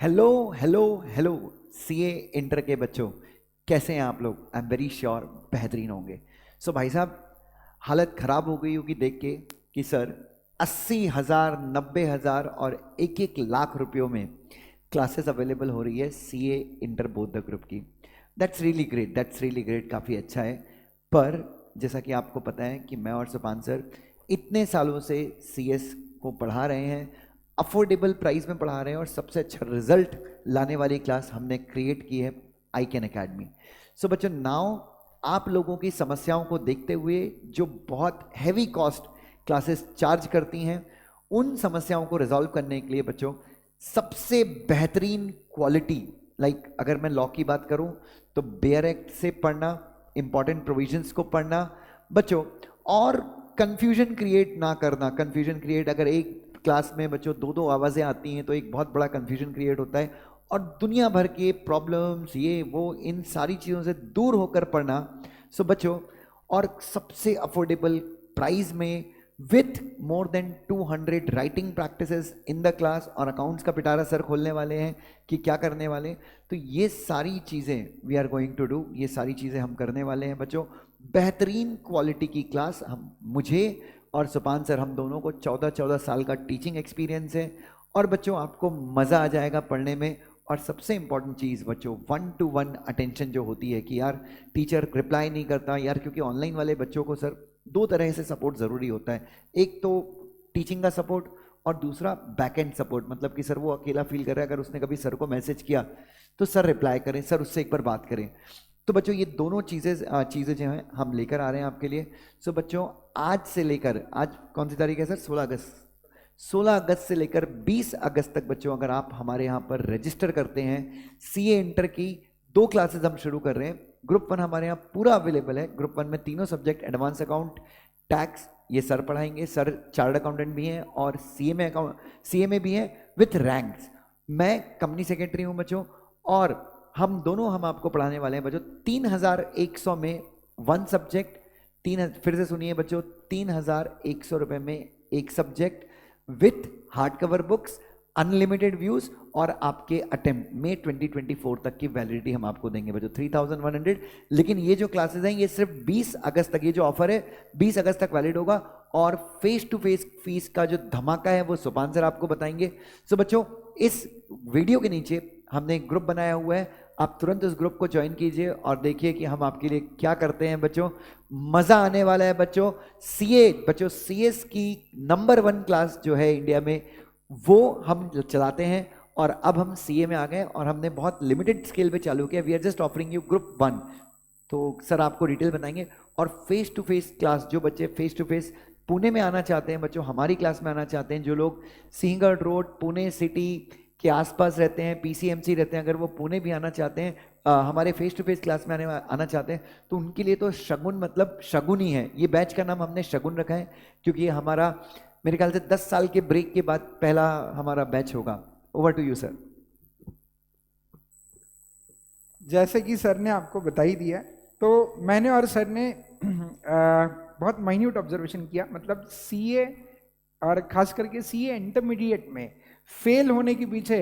Hello hello hello CA inter के बच्चों, कैसे हैं आप लोग? आई एम वेरी श्योर बेहतरीन होंगे। सो भाई साहब, हालत खराब हो गई होगी देख के कि सर 80,000, 90,000 और 1-1 लाख रुपयों में क्लासेस अवेलेबल हो रही है CA inter both the group की। That's really great, that's really great, काफ़ी अच्छा है। पर जैसा कि आपको पता है कि मैं और सुपान सर इतने सालों से सीएस को पढ़ा रहे हैं, अफोर्डेबल प्राइस में पढ़ा रहे हैं और सबसे अच्छा रिजल्ट लाने वाली क्लास हमने क्रिएट की है आई कैन अकेडमी। सो बच्चों, नाउ आप लोगों की समस्याओं को देखते हुए जो बहुत हैवी कॉस्ट क्लासेस चार्ज करती हैं, उन समस्याओं को रिजॉल्व करने के लिए बच्चों सबसे बेहतरीन क्वालिटी, अगर मैं लॉ की बात करूं तो बेयर एक्ट से पढ़ना, इंपॉर्टेंट प्रोविजंस को पढ़ना बच्चों, और कंफ्यूजन क्रिएट ना करना। कंफ्यूजन क्रिएट, अगर एक क्लास में बच्चों दो दो आवाज़ें आती हैं तो एक बहुत बड़ा कंफ्यूजन क्रिएट होता है, और दुनिया भर के प्रॉब्लम्स ये वो इन सारी चीज़ों से दूर होकर पढ़ना। सो बच्चों, और सबसे अफोर्डेबल प्राइस में with more than 200 writing practices in the class, और अकाउंट्स का पिटारा सर खोलने वाले हैं कि क्या करने वाले हैं। तो ये सारी चीज़ें we are going to do, ये सारी चीज़ें हम करने वाले हैं बच्चों। बेहतरीन क्वालिटी की क्लास। हम, मुझे और सुपान सर, हम दोनों को 14-14 साल का टीचिंग एक्सपीरियंस है, और बच्चों आपको मज़ा आ जाएगा पढ़ने में। और सबसे इंपॉर्टेंट चीज़ बच्चों, 1-to-1 अटेंशन जो होती है कि यार टीचर रिप्लाई नहीं करता यार, क्योंकि ऑनलाइन वाले बच्चों को सर दो तरह से सपोर्ट ज़रूरी होता है। एक तो टीचिंग का सपोर्ट, और दूसरा बैक एंड सपोर्ट, मतलब कि सर वो अकेला फील कर रहा है, अगर उसने कभी सर को मैसेज किया तो सर रिप्लाई करें, सर उससे एक बार बात करें। तो बच्चों ये दोनों चीज़ें जो हैं हम लेकर आ रहे हैं आपके लिए। सो बच्चों, आज से लेकर, आज कौन सी तारीख है सर? 16 अगस्त। 16 अगस्त से लेकर 20 अगस्त तक बच्चों, अगर आप हमारे यहाँ पर रजिस्टर करते हैं, सीए इंटर की 2 क्लासेस हम शुरू कर रहे हैं। ग्रुप 1 हमारे यहाँ पूरा अवेलेबल है। ग्रुप 1 में तीनों सब्जेक्ट, एडवांस अकाउंट, टैक्स, ये सर पढ़ाएंगे। सर चार्टर्ड अकाउंटेंट भी हैं और सीएमए भी हैं विथ रैंक्स। मैं कंपनी सेक्रेटरी हूँ बच्चों, और हम आपको पढ़ाने वाले हैं बच्चों 3,100 में 1 सब्जेक्ट। फिर से सुनिए बच्चों, 3,100 रुपए में 1 subject with hard cover books, unlimited views, और आपके अटेम्प्ट में 2024 तक की वैलिडिटी हम आपको देंगे बच्चों 3,100। लेकिन ये जो क्लासेस हैं ये सिर्फ 20 अगस्त तक, ये जो ऑफर है 20 अगस्त तक वैलिड होगा, और फेस टू फेस फीस का जो धमाका है वो सुपान सर आपको बताएंगे। सो बच्चों, इस वीडियो के नीचे हमने एक ग्रुप बनाया हुआ है, आप तुरंत उस ग्रुप को ज्वाइन कीजिए और देखिए कि हम आपके लिए क्या करते हैं बच्चों। मजा आने वाला है बच्चों। सीएस की नंबर 1 क्लास जो है इंडिया में, वो हम चलाते हैं, और अब हम सीए में आ गए और हमने बहुत लिमिटेड स्केल पे चालू किया। We are just offering you group 1। तो सर आपको डिटेल बताएंगे, और फेस टू फेस क्लास, जो बच्चे फेस टू फेस पुणे में आना चाहते हैं बच्चों, हमारी क्लास में आना चाहते हैं, जो लोग सिंहगढ़ रोड पुणे सिटी के आसपास रहते हैं, पीसीएमसी रहते हैं, अगर वो पुणे भी आना चाहते हैं, हमारे फेस टू फेस क्लास में आना चाहते हैं, तो उनके लिए तो शगुन, मतलब शगुन ही है। ये बैच का नाम हमने शगुन रखा है, क्योंकि ये हमारा मेरे ख्याल से 10 साल के ब्रेक के बाद पहला हमारा बैच होगा। Over to you sir. जैसे कि सर ने आपको बता ही दिया, तो मैंने और सर ने बहुत माइन्यूट ऑब्जर्वेशन किया। मतलब सीए और खास करके सीए इंटरमीडिएट में फेल होने के पीछे,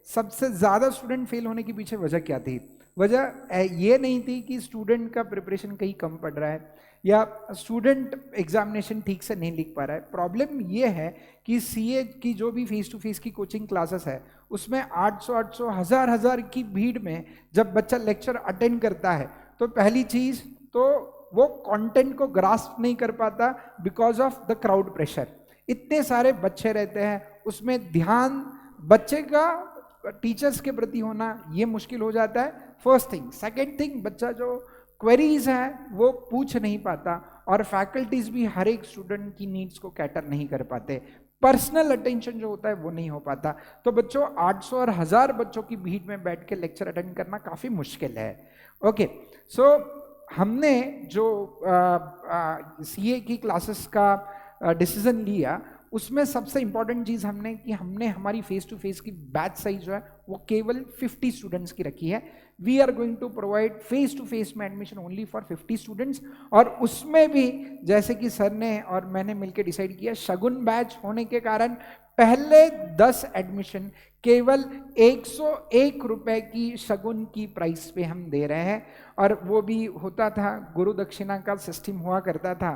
सबसे ज़्यादा स्टूडेंट फेल होने के पीछे वजह क्या थी? वजह ये नहीं थी कि स्टूडेंट का प्रिपरेशन कहीं कम पड़ रहा है या स्टूडेंट एग्जामिनेशन ठीक से नहीं लिख पा रहा है। प्रॉब्लम ये है कि सीए की जो भी फेस टू फेस की कोचिंग क्लासेस है, उसमें 800 हजार की भीड़ में जब बच्चा लेक्चर अटेंड करता है, तो पहली चीज तो वो कंटेंट को ग्रास्प नहीं कर पाता because of the crowd pressure. इतने सारे बच्चे रहते हैं, उसमें ध्यान बच्चे का टीचर्स के प्रति होना ये मुश्किल हो जाता है, फर्स्ट थिंग। सेकेंड थिंग, बच्चा जो क्वेरीज है वो पूछ नहीं पाता, और फैकल्टीज भी हर एक स्टूडेंट की नीड्स को कैटर नहीं कर पाते, पर्सनल अटेंशन जो होता है वो नहीं हो पाता। तो बच्चों 800 और 1000 बच्चों की भीड़ में बैठ के लेक्चर अटेंड करना काफी मुश्किल है। ओके, सो हमने जो सीए की क्लासेस का डिसीजन लिया, उसमें सबसे इंपॉर्टेंट चीज हमने हमारी फेस टू फेस की बैच साइज जो है वो केवल 50 स्टूडेंट्स की रखी है। We are going to provide face to face में एडमिशन ओनली फॉर 50 स्टूडेंट्स, और उसमें भी जैसे कि सर ने और मैंने मिलकर डिसाइड किया, शगुन बैच होने के कारण पहले 10 एडमिशन केवल 101 रुपए की शगुन की प्राइस पे हम दे रहे हैं, और वो भी होता था, गुरु दक्षिणा का सिस्टम हुआ करता था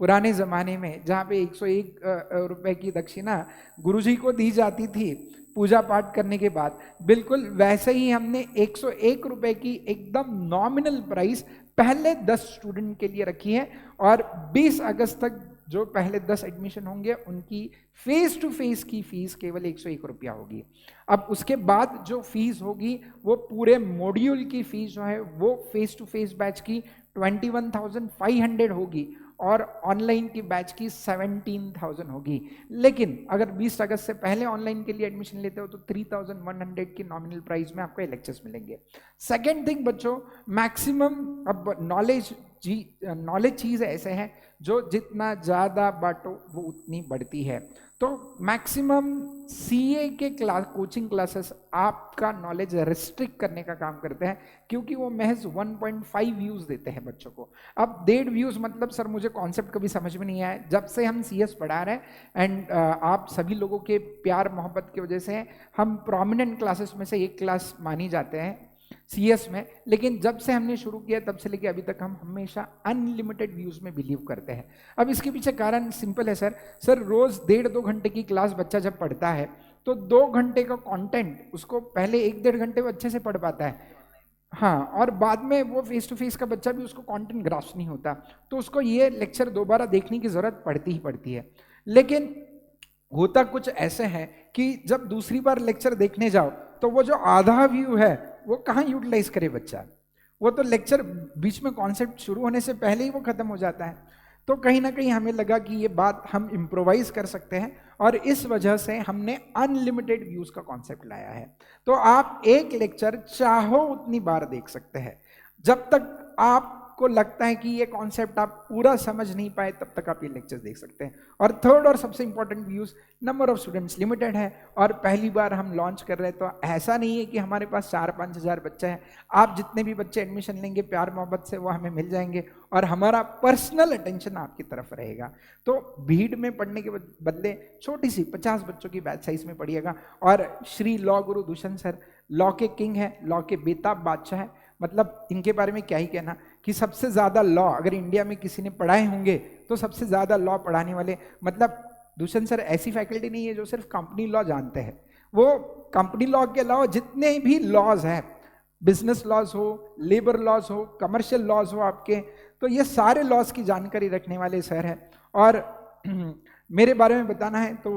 पुराने जमाने में, जहाँ पे 101 रुपए की दक्षिणा गुरुजी को दी जाती थी पूजा पाठ करने के बाद। बिल्कुल वैसे ही हमने 101 रुपए की एकदम नॉमिनल प्राइस पहले 10 स्टूडेंट के लिए रखी है, और 20 अगस्त तक जो पहले 10 एडमिशन होंगे उनकी फेस टू फेस की फीस केवल 101 रुपया होगी। अब उसके बाद जो फीस होगी वो पूरे मॉड्यूल की फीस जो है वो फेस टू फेस बैच की 21,500 होगी, और ऑनलाइन की बैच की 17,000 होगी। लेकिन अगर 20 अगस्त से पहले ऑनलाइन के लिए एडमिशन लेते हो तो 3,100 की नॉमिनल प्राइस में आपको लेक्चर्स मिलेंगे। सेकेंड थिंग बच्चों, मैक्सिमम, अब नॉलेज चीज ऐसे है जो जितना ज्यादा बांटो वो उतनी बढ़ती है। तो मैक्सिमम सीए के कोचिंग क्लासेस आपका नॉलेज रिस्ट्रिक्ट करने का काम करते हैं, क्योंकि वो महज 1.5 व्यूज देते हैं बच्चों को। अब 1.5 व्यूज मतलब सर मुझे कॉन्सेप्ट कभी समझ में नहीं आया। जब से हम सीएस पढ़ा रहे हैं एंड आप सभी लोगों के प्यार मोहब्बत की वजह से हम प्रोमिनेंट क्लासेस में से एक क्लास मानी जाते हैं सीएस में, लेकिन जब से हमने शुरू किया तब से लेके अभी तक हम हमेशा अनलिमिटेड व्यूज में बिलीव करते हैं। अब इसके पीछे कारण सिंपल है सर रोज 1.5-2 घंटे की क्लास बच्चा जब पढ़ता है तो 2 घंटे का कंटेंट उसको पहले 1-1.5 घंटे वो अच्छे से पढ़ पाता है, हाँ, और बाद में वो फेस टू फेस का बच्चा भी उसको कंटेंट ग्रास्प नहीं होता, तो उसको ये लेक्चर दोबारा देखने की जरूरत पड़ती ही पड़ती है। लेकिन होता कुछ ऐसे है कि जब दूसरी बार लेक्चर देखने जाओ तो वो जो आधा व्यू है वो कहाँ यूटिलाइज करे बच्चा, वो तो लेक्चर बीच में कॉन्सेप्ट शुरू होने से पहले ही वो खत्म हो जाता है। तो कहीं ना कहीं हमें लगा कि ये बात हम इम्प्रोवाइज कर सकते हैं, और इस वजह से हमने अनलिमिटेड व्यूज का कॉन्सेप्ट लाया है। तो आप एक लेक्चर चाहो उतनी बार देख सकते हैं, जब तक आपको लगता है कि ये कॉन्सेप्ट आप पूरा समझ नहीं पाए तब तक आप ये लेक्चर देख सकते हैं। और थर्ड और सबसे important views, number of students limited है, और पहली बार हम लॉन्च कर रहे हैं, तो ऐसा नहीं है कि हमारे पास 4-5 हज़ार बच्चे हैं। आप जितने भी बच्चे एडमिशन लेंगे प्यार मोहब्बत से वो हमें मिल जाएंगे, और हमारा पर्सनल अटेंशन आपकी तरफ रहेगा। तो भीड़ में पढ़ने के बदले छोटी सी 50 बच्चों की बैच साइज में पढ़िएगा। और श्री लॉ गुरु दुष्यंत सर लॉ के किंग है, लॉ के बेताब बादशाह है, मतलब इनके बारे में क्या ही कहना, कि सबसे ज्यादा लॉ अगर इंडिया में किसी ने पढ़ाए होंगे तो सबसे ज्यादा लॉ पढ़ाने वाले, मतलब दुष्यंत सर ऐसी फैकल्टी नहीं है जो सिर्फ कंपनी लॉ जानते हैं, वो कंपनी लॉ के अलावा जितने भी लॉज हैं, बिजनेस लॉज हो, लेबर लॉज हो, कमर्शियल लॉज हो आपके, तो ये सारे लॉज की जानकारी रखने वाले सर हैं। और मेरे बारे में बताना है तो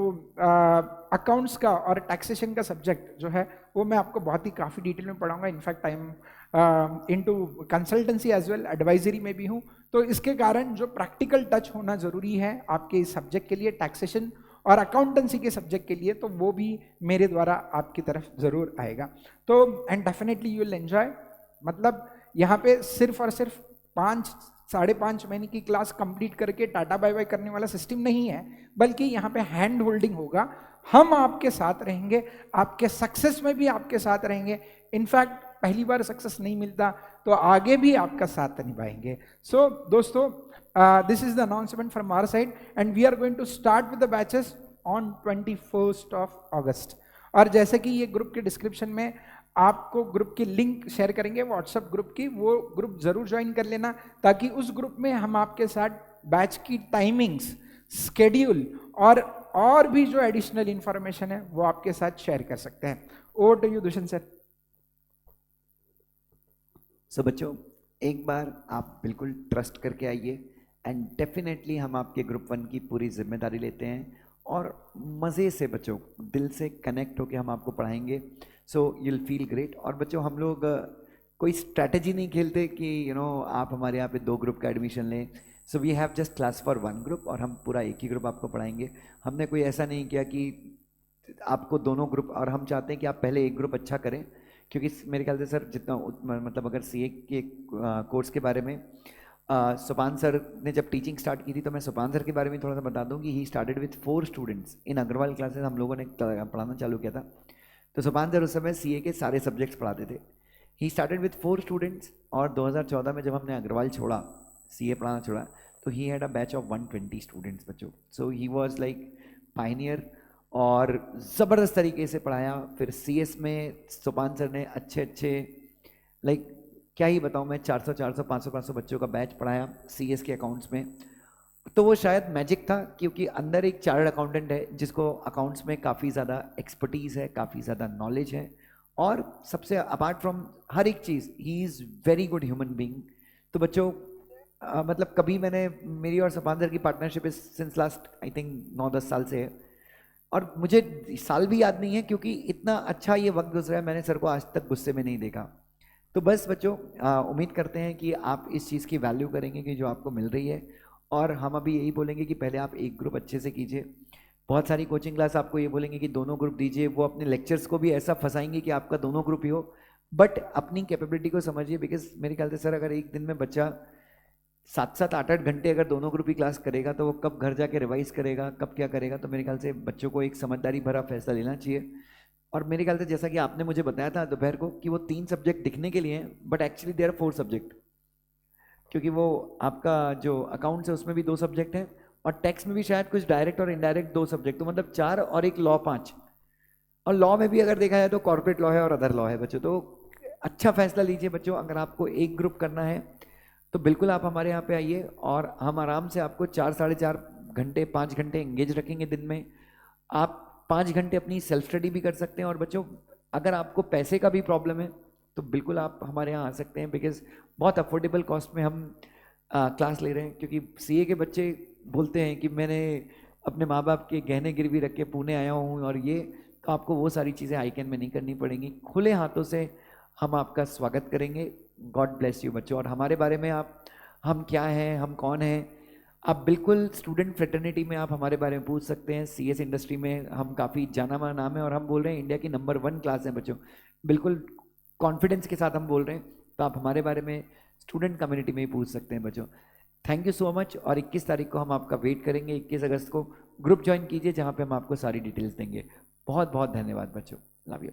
अकाउंट्स का और टैक्सेशन का सब्जेक्ट जो है वो मैं आपको बहुत ही काफ़ी डिटेल में पढ़ाऊंगा। In fact I am into consultancy as well, advisory में भी हूँ, तो इसके कारण जो प्रैक्टिकल टच होना ज़रूरी है आपके इस सब्जेक्ट के लिए, टैक्सेशन और अकाउंटेंसी के सब्जेक्ट के लिए, तो वो भी मेरे द्वारा आपकी तरफ ज़रूर आएगा। तो and definitely you will enjoy. मतलब यहाँ पे सिर्फ और सिर्फ 5-5.5 महीने की क्लास कंप्लीट करके टाटा बाय बाय करने वाला सिस्टम नहीं है, बल्कि यहाँ पे हैंड होल्डिंग होगा। हम आपके साथ रहेंगे, आपके सक्सेस में भी आपके साथ रहेंगे। इनफैक्ट पहली बार सक्सेस नहीं मिलता तो आगे भी आपका साथ निभाएंगे। सो दोस्तों, this is the announcement from our side and we are going to start with the batches on 21 August. और जैसे कि ये ग्रुप के डिस्क्रिप्शन में आपको ग्रुप की लिंक शेयर करेंगे व्हाट्सएप ग्रुप की, वो ग्रुप जरूर ज्वाइन कर लेना, ताकि उस ग्रुप में हम आपके साथ बैच की टाइमिंग्स, स्केड्यूल और भी जो एडिशनल इंफॉर्मेशन है वो आपके साथ शेयर कर सकते हैं। Over to you Dushyant sir. So बच्चों, एक बार आप बिल्कुल ट्रस्ट करके आइए एंड डेफिनेटली हम आपके ग्रुप 1 की पूरी जिम्मेदारी लेते हैं, और मज़े से बच्चों दिल से कनेक्ट होकर हम आपको पढ़ाएंगे। So you'll feel great. और बच्चों हम लोग कोई स्ट्रैटेजी नहीं खेलते कि आप हमारे यहाँ पे 2 ग्रुप का एडमिशन लें। So we have just class for 1 group, और हम पूरा एक ही ग्रुप आपको पढ़ाएंगे। हमने कोई ऐसा नहीं किया कि आपको दोनों ग्रुप, और हम चाहते हैं कि आप पहले एक ग्रुप अच्छा करें, क्योंकि मेरे ख्याल से सर जितना मतलब अगर सीए के कोर्स के बारे में सुपान सर ने जब टीचिंग स्टार्ट की थी, तो मैं सुपान सर के बारे में थोड़ा सा बता दूं कि he started with 4 students in Agarwal classes. हम लोगों ने पढ़ाना चालू किया था, तो सुपान सर उस समय सीए के सारे सब्जेक्ट्स पढ़ाते थे। ही स्टार्टेड विथ 4 स्टूडेंट्स, और 2014 में जब हमने अग्रवाल छोड़ा, सीए पढ़ाना छोड़ा, तो he had a batch of 120 students बच्चों। सो ही वॉज लाइक पाइनियर। और ज़बरदस्त तरीके से पढ़ाया। फिर CS में सुपान सर ने अच्छे अच्छे लाइक क्या ही बताऊँ मैं, 400 400 500 500 बच्चों का बैच पढ़ाया CS के अकाउंट्स में। तो वो शायद मैजिक था, क्योंकि अंदर एक चार्टर्ड अकाउंटेंट है जिसको अकाउंट्स में काफ़ी ज़्यादा एक्सपर्टीज़ है, काफ़ी ज़्यादा नॉलेज है, और सबसे अपार्ट फ्रॉम हर एक चीज़ he is very good human being. तो बच्चों मतलब कभी मैंने, मेरी और सपांदर की partnership is since last I think 9-10 साल से है, और मुझे साल भी याद नहीं है, क्योंकि इतना अच्छा ये वक्त गुजरा है, मैंने सर को आज तक गुस्से में नहीं देखा। तो बस बच्चों उम्मीद करते हैं कि आप इस चीज़ की वैल्यू करेंगे कि जो आपको मिल रही है, और हम अभी यही बोलेंगे कि पहले आप एक ग्रुप अच्छे से कीजिए। बहुत सारी कोचिंग क्लास आपको ये बोलेंगे कि दोनों ग्रुप दीजिए, वो अपने लेक्चर्स को भी ऐसा फंसाएंगे कि आपका दोनों ग्रुप ही हो, बट अपनी कैपेबिलिटी को समझिए। बिकॉज मेरे ख्याल से सर अगर एक दिन में बच्चा 7-7 8-8 घंटे अगर दोनों ग्रुप ही क्लास करेगा, तो वो कब घर जाके रिवाइज करेगा, कब क्या करेगा। तो मेरे ख्याल से बच्चों को एक समझदारी भरा फैसला लेना चाहिए। और मेरे ख्याल से जैसा कि आपने मुझे बताया था दोपहर को कि वो 3 सब्जेक्ट दिखने के लिए हैं, but actually there are 4 subject, क्योंकि वो आपका जो अकाउंट्स है उसमें भी 2 सब्जेक्ट हैं, और टैक्स में भी शायद कुछ डायरेक्ट और इनडायरेक्ट 2 सब्जेक्ट, तो मतलब 4, और एक लॉ 5, और लॉ में भी अगर देखा जाए तो कॉर्पोरेट लॉ है और अदर लॉ है बच्चों। तो अच्छा फैसला लीजिए बच्चों, अगर आपको एक ग्रुप करना है तो बिल्कुल आप हमारे यहाँ पे आइए, और हम आराम से आपको 4-4.5 घंटे 5 घंटे एंगेज रखेंगे दिन में। आप 5 घंटे अपनी सेल्फ स्टडी भी कर सकते हैं। और बच्चों अगर आपको पैसे का भी प्रॉब्लम है तो बिल्कुल आप हमारे यहाँ आ सकते हैं, बिकॉज बहुत अफोर्डेबल कॉस्ट में हम क्लास ले रहे हैं। क्योंकि CA के बच्चे बोलते हैं कि मैंने अपने माँ बाप के गहने गिरवी रख के पुणे आया हूँ, और ये, तो आपको वो सारी चीज़ें आईकैन में नहीं करनी पड़ेंगी, खुले हाथों से हम आपका स्वागत करेंगे। गॉड ब्लेस यू बच्चों। और हमारे बारे में आप, हम क्या हैं, हम कौन हैं, आप बिल्कुल स्टूडेंट फ्रेटर्निटी में आप हमारे बारे में पूछ सकते हैं। CS इंडस्ट्री में हम काफ़ी जाना माना नाम है, और हम बोल रहे हैं इंडिया की नंबर 1 क्लास है बच्चों, बिल्कुल कॉन्फिडेंस के साथ हम बोल रहे हैं। तो आप हमारे बारे में स्टूडेंट कम्युनिटी में ही पूछ सकते हैं बच्चों। Thank you so much. और 21 तारीख को हम आपका वेट करेंगे। 21 अगस्त को ग्रुप ज्वाइन कीजिए, जहाँ पे हम आपको सारी डिटेल्स देंगे। बहुत बहुत धन्यवाद बच्चों, लव यू।